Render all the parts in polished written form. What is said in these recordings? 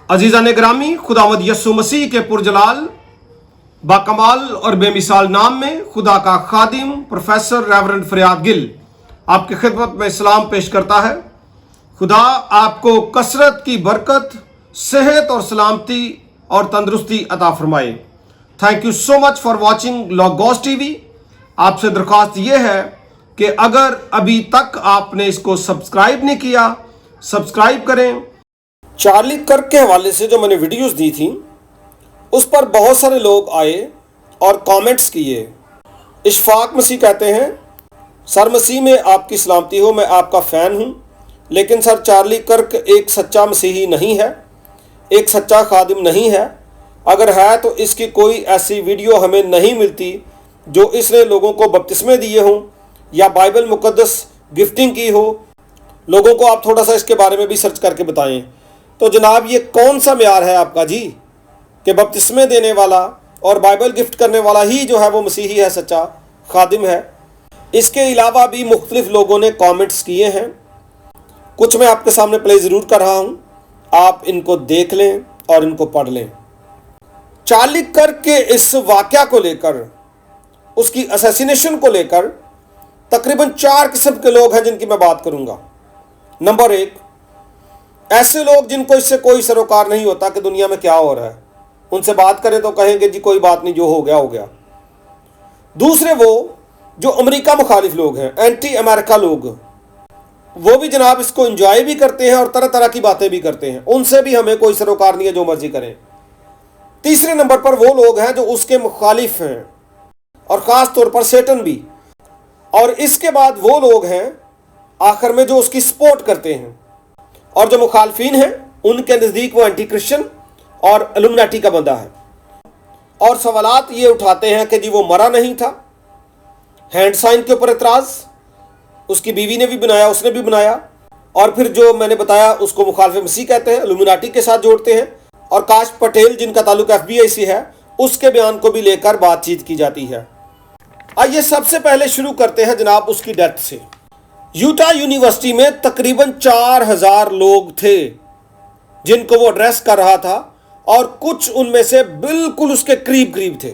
अजीज़ान ग्रामी, खुदावंद यस्सु मसीह के पुरजलाल बाकमाल और बेमिसाल नाम में खुदा का खादिम प्रोफेसर रेवरेंड फरियाद गिल आपकी खिदमत में सलाम पेश करता है। खुदा आपको कसरत की बरकत, सेहत और सलामती और तंदुरुस्ती अता फरमाए। Thank you so much for watching logos TV. आपसे दरख्वास्त ये है कि अगर अभी तक आपने इसको सब्सक्राइब नहीं किया, सब्सक्राइब करें। चार्ली कर्क के हवाले से जो मैंने वीडियोस दी थी उस पर बहुत सारे लोग आए और कमेंट्स किए। इशफाक मसीह कहते हैं, सर मसीह में आपकी सलामती हो, मैं आपका फ़ैन हूँ, लेकिन सर चार्ली कर्क एक सच्चा मसीही नहीं है, एक सच्चा खादिम नहीं है। अगर है तो इसकी कोई ऐसी वीडियो हमें नहीं मिलती जो इसने लोगों को बपतिस्मे दिए हों या बाइबल मुकद्दस गिफ्टिंग की हो। लोगों को आप थोड़ा सा इसके बारे में भी सर्च करके बताएं। तो जनाब, ये कौन सा म्यार है आपका जी कि बपतिस्मे देने वाला और बाइबल गिफ्ट करने वाला ही जो है वो मसीही है, सच्चा खादिम है। इसके अलावा भी मुख्तलिफ लोगों ने कमेंट्स किए हैं, कुछ मैं आपके सामने प्ले ज़रूर कर रहा हूँ, आप इनको देख लें और इनको पढ़ लें। चार्ली कर्क के इस वाक़या को लेकर, उसकी असैसिनेशन को लेकर तकरीबन 4 किस्म के लोग हैं जिनकी मैं बात करूँगा। नंबर 1, ऐसे लोग जिनको इससे कोई सरोकार नहीं होता कि दुनिया में क्या हो रहा है। उनसे बात करें तो कहेंगे जी कोई बात नहीं, जो हो गया हो गया। दूसरे वो जो अमेरिका मुखालिफ लोग हैं, एंटी अमेरिका लोग, वो भी जनाब इसको एंजॉय भी करते हैं और तरह तरह की बातें भी करते हैं। उनसे भी हमें कोई सरोकार नहीं है, जो मर्जी करें। तीसरे नंबर पर वो लोग हैं जो उसके मुखालिफ हैं, और ख़ास तौर पर सेटन भी। और इसके बाद वो लोग हैं आखिर में जो उसकी सपोर्ट करते हैं, और जो मुखालफीन हैं उनके नज़दीक वो एंटी क्रिश्चियन और इल्यूमिनाटी का बंदा है। और सवालात ये उठाते हैं कि जी वो मरा नहीं था। हैंड साइन के ऊपर एतराज़ उसकी बीवी ने भी बनाया, उसने भी बनाया। और फिर जो मैंने बताया उसको मुखालिफ मसीह कहते हैं, इल्यूमिनाटी के साथ जोड़ते हैं। और काश पटेल जिनका ताल्लुक FBI से है, उसके बयान को भी लेकर बातचीत की जाती है। आइए सबसे पहले शुरू करते हैं जनाब उसकी डेथ से। यूटा यूनिवर्सिटी में तकरीबन 4000 लोग थे जिनको वो एड्रेस कर रहा था, और कुछ उनमें से बिल्कुल उसके करीब करीब थे।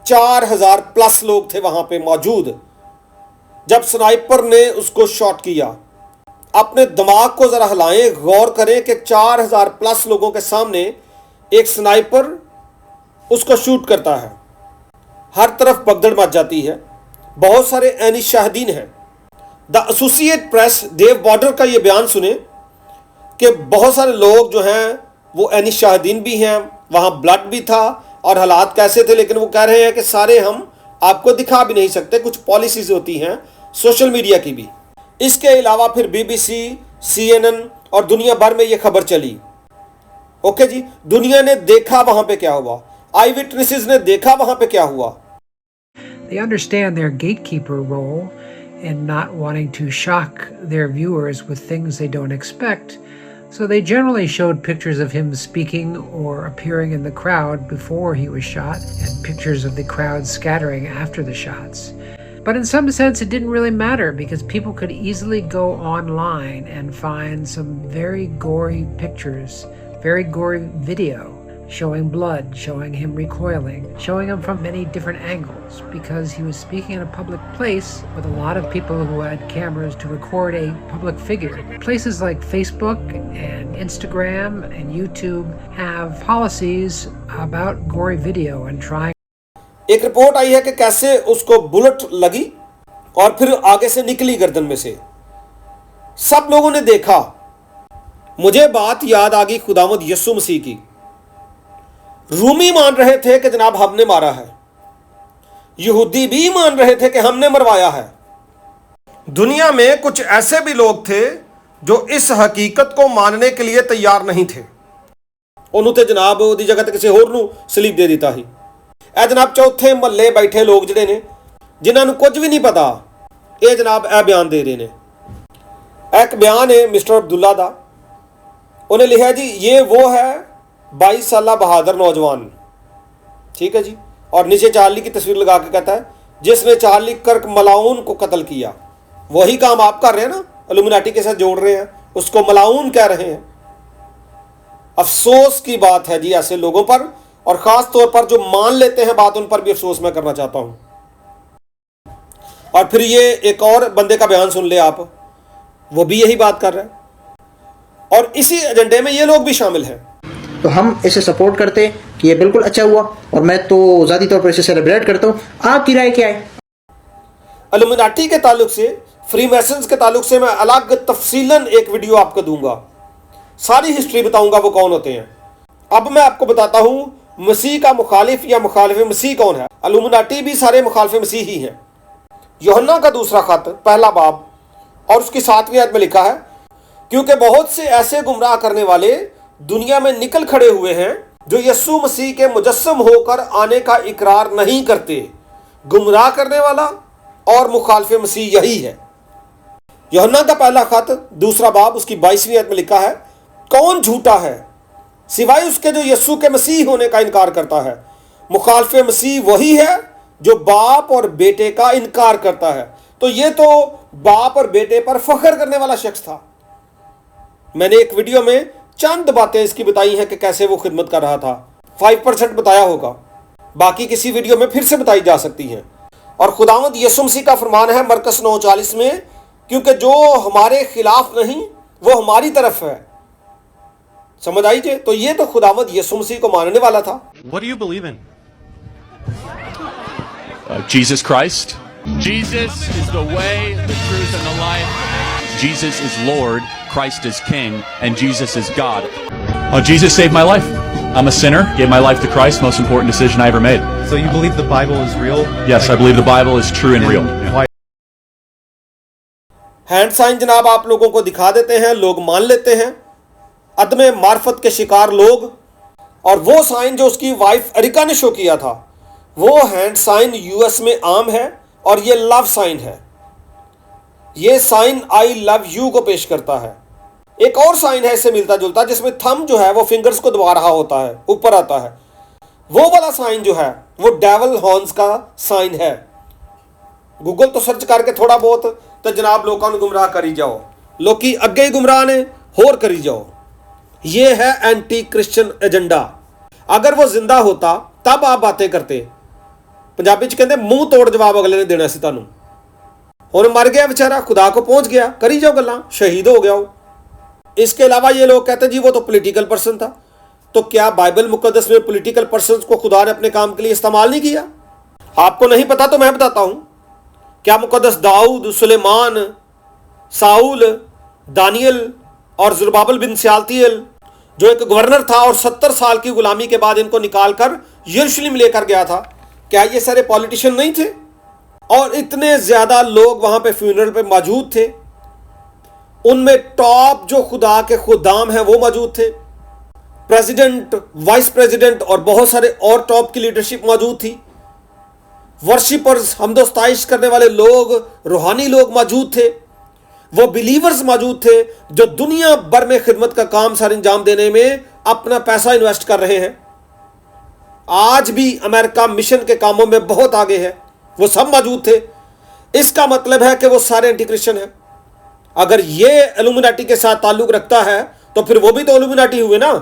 4000 प्लस लोग थे वहां पे मौजूद जब स्नाइपर ने उसको शॉट किया। अपने दिमाग को जरा हिलाएं, गौर करें कि 4000 प्लस लोगों के सामने एक स्नाइपर उसको शूट करता है। हर तरफ भगदड़ मच जाती है। बहुत सारे ऐनी शाहिदीन हैं। The associate press Dave Border का ये बयान सुने कि बहुत सारे लोग जो हैं वो ऐनी शाहिदीन भी हैं, वहाँ ब्लड भी था और हालात कैसे थे, लेकिन वो कह रहे हैं कि सारे हम आपको दिखा भी नहीं सकते। कुछ पॉलिसीज होती हैं सोशल मीडिया की भी। इसके अलावा फिर BBC, CNN और दुनिया भर में ये खबर चली। ओके जी, दुनिया ने देखा वहाँ पे क्या हुआ, आई विटनेसेस ने देखा वहाँ पे क्या हुआ। They understand their gatekeeper role in not wanting to shock their viewers with things they don't expect, so they generally showed pictures of him speaking or appearing in the crowd before he was shot, and pictures of the crowd scattering after the shots. But in some sense it didn't really matter, because people could easily go online and find some very gory pictures, very gory video, showing blood, showing him recoiling, showing him from many different angles, because he was speaking in a public place with a lot of people who had cameras to record a public figure. Places like Facebook and Instagram and YouTube have policies about gory video and trying. एक report आई है कि कैसे उसको bullet लगी और फिर आगे से निकली गर्दन में से। सब लोगों ने देखा। मुझे बात याद आ गई खुदावंद यस्सु मसीह की। रूमी मान रहे थे कि जनाब हमने मारा है, यहूदी भी मान रहे थे कि हमने मरवाया है। दुनिया में कुछ ऐसे भी लोग थे जो इस हकीकत को मानने के लिए तैयार नहीं थे। उन्होंने जनाब ओदी जगह ते किसी होर नूं सलीब दे दिता ही। ए जनाब चौथे महल्ले बैठे लोग जिहड़े ने, जिन्हां नूं कुछ भी नहीं पता, ये जनाब ए बयान दे रहे ने। एक बयान है मिस्टर अब्दुल्ला दा, उन्हें लिखा जी ये वो है 22 साला बहादुर नौजवान, ठीक है जी। और नीचे चार्ली की तस्वीर लगा के कहता है जिसने चार्ली कर्क मलाउन को कत्ल किया। वही काम आप कर रहे हैं ना, इल्यूमिनाटी के साथ जोड़ रहे हैं, उसको मलाउन कह रहे हैं। अफसोस की बात है जी ऐसे लोगों पर, और ख़ास तौर पर जो मान लेते हैं बात, उन पर भी अफसोस मैं करना चाहता हूँ। और फिर ये एक और बंदे का बयान सुन ले आप, वो भी यही बात कर रहा है, और इसी एजेंडे में ये लोग भी शामिल हैं। तो हम इसे सपोर्ट करते हैं कि ये बिल्कुल अच्छा हुआ, और मैं तो ज़ाती तौर पर इसे सेलिब्रेट करता हूँ। आपकी राय क्या है? इल्यूमिनाटी के ताल्लुक से, फ्रीमेसन्स के ताल्लुक से मैं अलग तफसीलन एक वीडियो आपको दूंगा, सारी हिस्ट्री बताऊंगा वो कौन होते हैं। अब मैं आपको बताता हूं मसीह का मुखालिफ या मुखालिफ मसीह कौन है। इल्यूमिनाटी भी सारे मुखालिफ मसीह ही हैं। यूहन्ना का दूसरा खत पहला बाब और उसकी 7वीं आयत में लिखा है, क्योंकि बहुत से ऐसे गुमराह करने वाले दुनिया में निकल खड़े हुए हैं जो यीशु मसीह के मुजस्सम होकर आने का इकरार नहीं करते। गुमराह करने वाला और मुखालिफ मसीह यही है। यूहन्ना का पहला खत दूसरा बाब उसकी 22वीं आयत में लिखा है, कौन झूठा है सिवाय उसके जो यीशु के मसीह होने का इनकार करता है। मुखालिफ मसीह वही है जो बाप और बेटे का इनकार करता है। तो ये तो बाप और बेटे पर फख्र करने वाला शख्स था। मैंने एक वीडियो में चंद बातें इसकी बताई हैं कि कैसे वो खिदमत कर रहा था। 5% बताया होगा, बाकी किसी वीडियो में फिर से बताई जा सकती हैं। और खुदावंद यीशु मसीह का फरमान है मरकस 9:40 में, क्योंकि जो हमारे खिलाफ नहीं वो हमारी तरफ है। समझ आई जे? तो ये तो खुदावंद यीशु मसीह को मानने वाला था। What do you believe in? Jesus Christ. Jesus is the way, the truth, and the life. Jesus is Lord, Christ is King, and Jesus is God. Oh, Jesus saved my life. I'm a sinner, gave my life to Christ, most important decision I ever made. So you believe the Bible is real? Yes, I believe the Bible is true and real. Why? Hand sign जनाब आप लोगों को दिखा देते हैं, लोग मान लेते हैं, अदमे मार्फत के शिकार लोग। और वो साइन जो उसकी वाइफ एरिका ने शो किया था, वो हैंड साइन यूएस में आम है, और ये लव साइन है। ये साइन आई लव यू को पेश करता है। एक और साइन है इससे मिलता जुलता, जिसमें थंब जो है वो फिंगर्स को दबा रहा होता है, ऊपर आता है। वो वाला साइन जो है वो डेवल हॉर्न्स का साइन है। गूगल तो सर्च करके थोड़ा बहुत तो जनाब लोगों को गुमराह करी जाओ, लोग की अगे ही गुमराह ने होर करी जाओ। ये है एंटी क्रिश्चियन एजेंडा। अगर वो जिंदा होता तब आप बातें करते। पंजाबी च कहते मुंह तोड़ जवाब अगले ने देना सी तुहानू। हुण मर गया बेचारा, खुदा को पहुंच गया, करी जाओ गल्लां, शहीद हो गया हो। इसके अलावा ये लोग कहते जी वो तो पॉलिटिकल पर्सन था। तो क्या बाइबल मुकद्दस में पॉलिटिकल पर्सन को खुदा ने अपने काम के लिए इस्तेमाल नहीं किया? आपको नहीं पता तो मैं बताता हूं। क्या मुकद्दस दाऊद, सुलेमान, साउल, दानियल और ज़ुरबाबेल बिन सियालतीएल जो एक गवर्नर था और 70 साल की गुलामी के बाद इनको निकालकर यरूशलेम लेकर गया था, क्या ये सारे पॉलिटिशियन नहीं थे? और इतने ज़्यादा लोग वहाँ पे फ्यूनरल पे मौजूद थे। उनमें टॉप जो खुदा के खुदाम हैं वो मौजूद थे, प्रेसिडेंट, वाइस प्रेसिडेंट और बहुत सारे और टॉप की लीडरशिप मौजूद थी। वर्शिपर्स, हमदोस्ताइश करने वाले लोग, रूहानी लोग मौजूद थे। वो बिलीवर्स मौजूद थे जो दुनिया भर में खिदमत का काम सर अंजाम देने में अपना पैसा इन्वेस्ट कर रहे हैं। आज भी अमेरिका मिशन के कामों में बहुत आगे है, वो सब मौजूद थे। इसका मतलब है कि वो सारे एंटी क्रिश्चियन हैं। अगर ये इल्यूमिनाटी के साथ ताल्लुक रखता है तो फिर वो भी तो इल्यूमिनाटी हुए ना।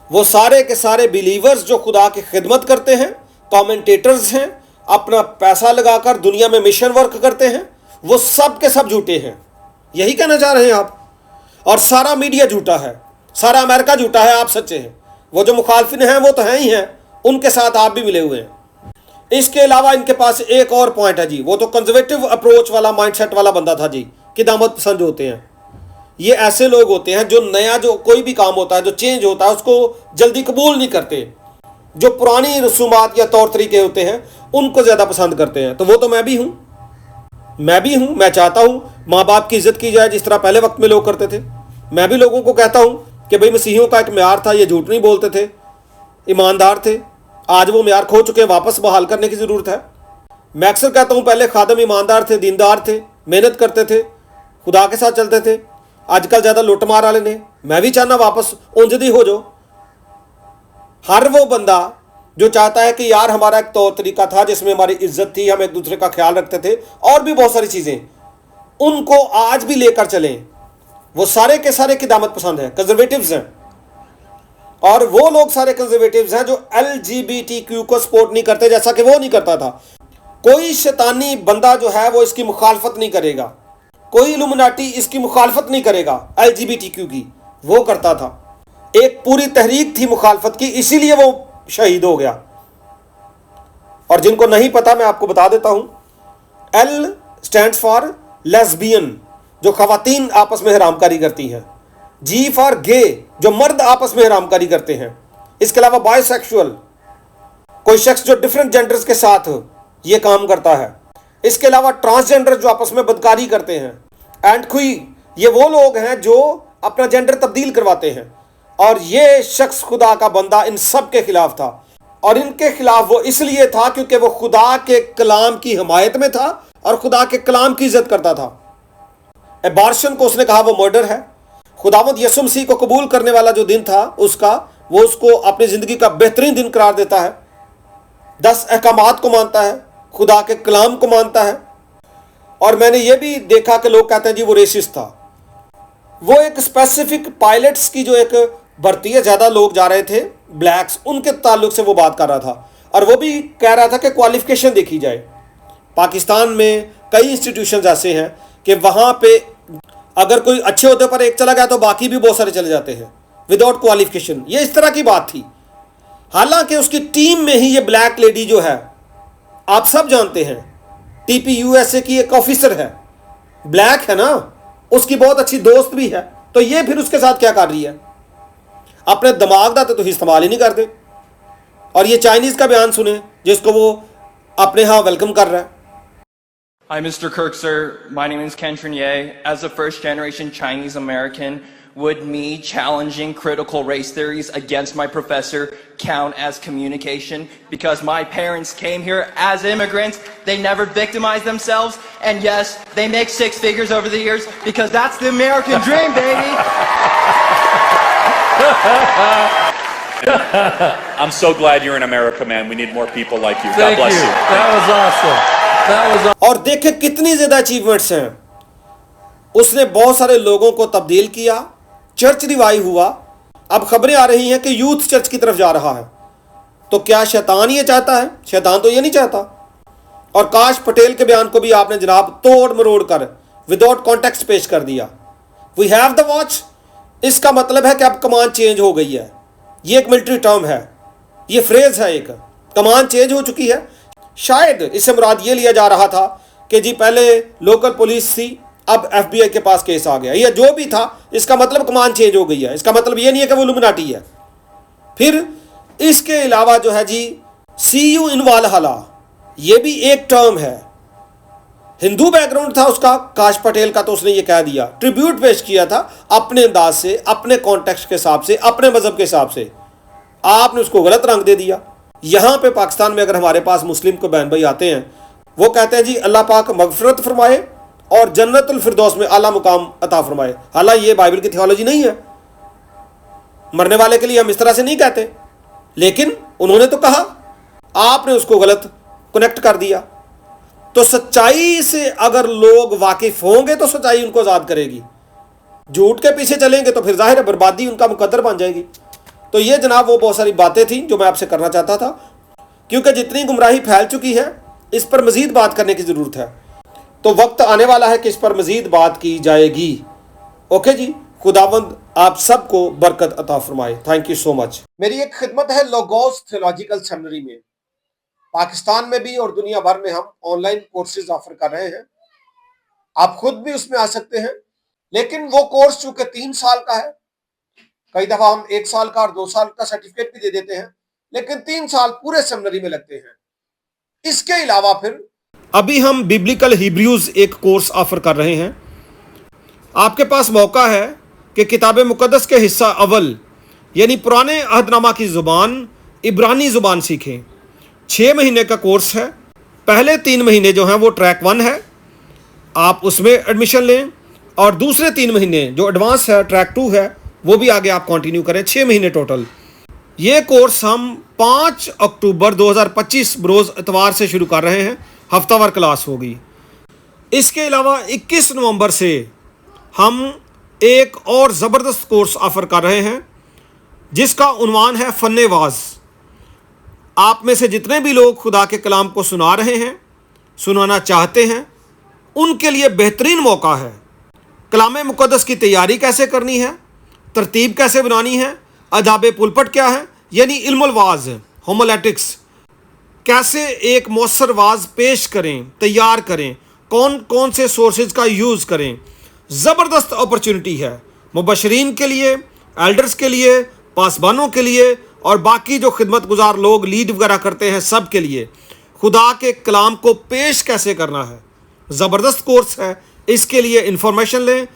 वो सारे के सारे बिलीवर्स जो खुदा की खिदमत करते हैं, कमेंटेटर्स हैं, अपना पैसा लगाकर दुनिया में मिशन वर्क करते हैं, वो सब के सब झूठे हैं। यही कहना चाह रहे हैं आप? और सारा मीडिया झूठा है, सारा अमेरिका झूठा है, आप सच्चे हैं। वो जो मुखालफिन हैं वो तो हैं ही हैं, उनके साथ आप भी मिले हुए हैं। इसके अलावा इनके पास एक और पॉइंट है जी, वो तो कंजर्वेटिव अप्रोच वाला माइंडसेट वाला बंदा था जी, क़िदामत पसंद होते हैं। ये ऐसे लोग होते हैं जो नया जो कोई भी काम होता है, जो चेंज होता है, उसको जल्दी कबूल नहीं करते। जो पुरानी रसूमात या तौर तरीके होते हैं उनको ज़्यादा पसंद करते हैं। तो वो तो मैं भी हूँ। मैं चाहता हूँ माँ बाप की इज़्ज़त की जाए जिस तरह पहले वक्त में लोग करते थे। मैं भी लोगों को कहता हूँ कि भाई मसीहियों का एक म्यार था, ये झूठ नहीं बोलते थे, ईमानदार थे। आज वो म्यार खो चुके हैं, वापस बहाल करने की ज़रूरत है। मैं अक्सर कहता हूँ पहले खादम ईमानदार थे, दीनदार थे, मेहनत करते थे, खुदा के साथ चलते थे। आजकल ज़्यादा लुट मार वाले ने। मैं भी चाहना वापस उंजदी हो जाओ। हर वो बंदा जो चाहता है कि यार हमारा एक तौर तरीका था जिसमें हमारी इज्जत थी, हम एक दूसरे का ख्याल रखते थे और भी बहुत सारी चीज़ें, उनको आज भी लेकर चलें। वो सारे के सारे क़िदामत पसंद हैं, कंजर्वेटिव्स हैं। और वो लोग सारे कंजर्वेटिव्स हैं जो LGBTQ को सपोर्ट नहीं करते, जैसा कि वो नहीं करता था। कोई शैतानी बंदा जो है वो इसकी मुखालफत नहीं करेगा, कोई इल्यूमिनाटी इसकी मुखालफत नहीं करेगा LGBTQ की, वो करता था। एक पूरी तहरीक थी मुखालफत की, इसीलिए वो शहीद हो गया। और जिनको नहीं पता मैं आपको बता देता हूं, L स्टैंड्स फॉर लेस्बियन, जो खवातीन आपस में हरामकारी करती हैं। G फॉर गे, जो मर्द आपस में हरामकारी करते हैं। इसके अलावा बायसेक्सुअल, कोई शख्स जो डिफरेंट जेंडर्स के साथ ये काम करता है। इसके अलावा ट्रांसजेंडर जो आपस में बदकारी करते हैं। एंड क्वी, ये वो लोग हैं जो अपना जेंडर तब्दील करवाते हैं। और ये शख्स खुदा का बंदा इन सब के खिलाफ था। और इनके खिलाफ वो इसलिए था क्योंकि वो खुदा के कलाम की हिमायत में था और खुदा के कलाम की इज्जत करता था। एबार्शन को उसने कहा वो मर्डर है। खुदावंद यीशु मसीह को कबूल करने वाला जो दिन था उसका, वो उसको अपनी ज़िंदगी का बेहतरीन दिन करार देता है। 10 अहकामात को मानता है, खुदा के कलाम को मानता है। और मैंने ये भी देखा कि लोग कहते हैं जी वो रेसिस्ट था। वो एक स्पेसिफिक पायलट्स की जो एक भर्ती है, ज़्यादा लोग जा रहे थे ब्लैक्स, उनके ताल्लुक से वो बात कर रहा था। और वो भी कह रहा था कि क्वालिफिकेशन देखी जाए। पाकिस्तान में कई इंस्टीट्यूशंस ऐसे हैं कि वहाँ पे अगर कोई अच्छे होते पर एक चला गया तो बाकी भी बहुत सारे चले जाते हैं विदाउट क्वालिफिकेशन। ये इस तरह की बात थी। हालांकि उसकी टीम में ही ये ब्लैक लेडी जो है, आप सब जानते हैं, TPUSA की एक ऑफिसर है, ब्लैक है ना, उसकी बहुत अच्छी दोस्त भी है। तो ये फिर उसके साथ क्या कर रही है? अपने दिमाग का तो इस्तेमाल ही नहीं करते। और ये चाइनीज़ का बयान सुने जिसको वो अपने यहाँ वेलकम कर रहा है। Hi, Mr. Kirk, sir. My name is Ken Trinier. As a first-generation Chinese American, would me challenging critical race theories against my professor count as communication? Because my parents came here as immigrants. They never victimized themselves. And yes, they make 6 figures over the years because that's the American dream, baby. I'm so glad you're in America, man. We need more people like you. God Thank bless you. you. That was awesome. That was और देखे कितनी ज्यादा achievements हैं। उसने बहुत सारे लोगों को तब्दील किया, चर्च रिवाइव हुआ। अब खबरें आ रही हैं कि यूथ चर्च की तरफ जा रहा है। तो क्या शैतान ये चाहता है? शैतान तो ये नहीं चाहता। और काश पटेल के बयान को भी आपने जनाब तोड़ मरोड़ कर विदाउट कॉन्टेक्स्ट पेश कर दिया। वी हैव द वॉच, इसका मतलब है कि अब कमांड चेंज हो गई है। ये एक मिलिट्री टर्म है, ये फ्रेज है, एक कमांड चेंज हो चुकी है। शायद इससे मुराद ये लिया जा रहा था कि जी पहले लोकल पुलिस थी, अब FBI के पास केस आ गया, या जो भी था। इसका मतलब कमांड चेंज हो गई है। इसका मतलब ये नहीं है कि वो इल्यूमिनाटी है। फिर इसके अलावा जो है जी See you in Valhalla, ये भी एक टर्म है। हिंदू बैकग्राउंड था उसका, काश पटेल का, तो उसने ये कह दिया, ट्रिब्यूट पेश किया था अपने अंदाज से, अपने कॉन्टेक्स्ट के हिसाब से, अपने मजहब के हिसाब से। आपने उसको गलत रंग दे दिया। यहाँ पे पाकिस्तान में अगर हमारे पास मुस्लिम को बहन भाई आते हैं, वो कहते हैं जी अल्लाह पाक मगफरत फरमाए और जन्नतुल फिरदौस में आला मुकाम अता फरमाए। हालांकि ये बाइबल की थियोलॉजी नहीं है। मरने वाले के लिए हम इस तरह से नहीं कहते, लेकिन उन्होंने तो कहा, आपने उसको गलत कनेक्ट कर दिया। तो सच्चाई से अगर लोग वाकिफ होंगे तो सच्चाई उनको आज़ाद करेगी। झूठ के पीछे चलेंगे तो फिर जाहिर है बर्बादी उनका मुकद्दर बन जाएगी। तो ये जनाब वो बहुत सारी बातें थी जो मैं आपसे करना चाहता था, क्योंकि जितनी गुमराही फैल चुकी है इस पर मज़ीद बात करने की ज़रूरत है। तो वक्त आने वाला है कि इस पर मज़ीद बात की जाएगी। ओके जी, खुदावंद आप सबको बरकत अता फरमाए। Thank you so much. मेरी एक खिदमत है लोगोस थियोलॉजिकल सेमिनरी में। पाकिस्तान में भी और दुनिया भर में हम ऑनलाइन कोर्सेज ऑफर कर रहे हैं। आप खुद भी उसमें आ सकते हैं। लेकिन वो कोर्स चूंकि 3 साल का है, कई दफा हम 1 साल का और 2 साल का सर्टिफिकेट भी दे देते हैं, लेकिन 3 साल पूरे सेमिनरी में लगते हैं। इसके अलावा फिर अभी हम बिब्लिकल हिब्रूज एक कोर्स ऑफर कर रहे हैं। आपके पास मौका है कि किताब मुकद्दस के हिस्सा अव्वल यानी पुराने अहदनामा की ज़ुबान इब्रानी ज़ुबान सीखें। 6 महीने का कोर्स है। पहले 3 महीने जो हैं वो ट्रैक 1 है, आप उसमें एडमिशन लें, और दूसरे 3 महीने जो एडवांस है ट्रैक 2 है, वो भी आगे आप कंटिन्यू करें। 6 महीने टोटल। ये कोर्स हम 5 अक्टूबर 2025 रोज़ इतवार से शुरू कर रहे हैं। हफ्तावार क्लास होगी। इसके अलावा 21 नवंबर से हम एक और ज़बरदस्त कोर्स ऑफ़र कर रहे हैं जिसका उन्वान है फ़न्ने वाज़। आप में से जितने भी लोग खुदा के कलाम को सुना रहे हैं, सुनाना चाहते हैं, उनके लिए बेहतरीन मौका है। कलाम मुकद्दस की तैयारी कैसे करनी है, तरतीब कैसे बनानी है, अदाब पुलपट क्या है यानी इल्मुल वाज़, होमोलेटिक्स, कैसे एक मौसर वाज पेश करें, तैयार करें, कौन कौन से सोर्सेज का यूज़ करें। ज़बरदस्त अपॉर्चुनिटी है मुबशरीन के लिए, एल्डर्स के लिए, पासबानों के लिए और बाकी जो खिदमत गुजार लोग लीड वगैरह करते हैं, सब के लिए खुदा के कलाम को पेश कैसे करना है। ज़बरदस्त कोर्स है। इसके लिए इंफॉर्मेशन लें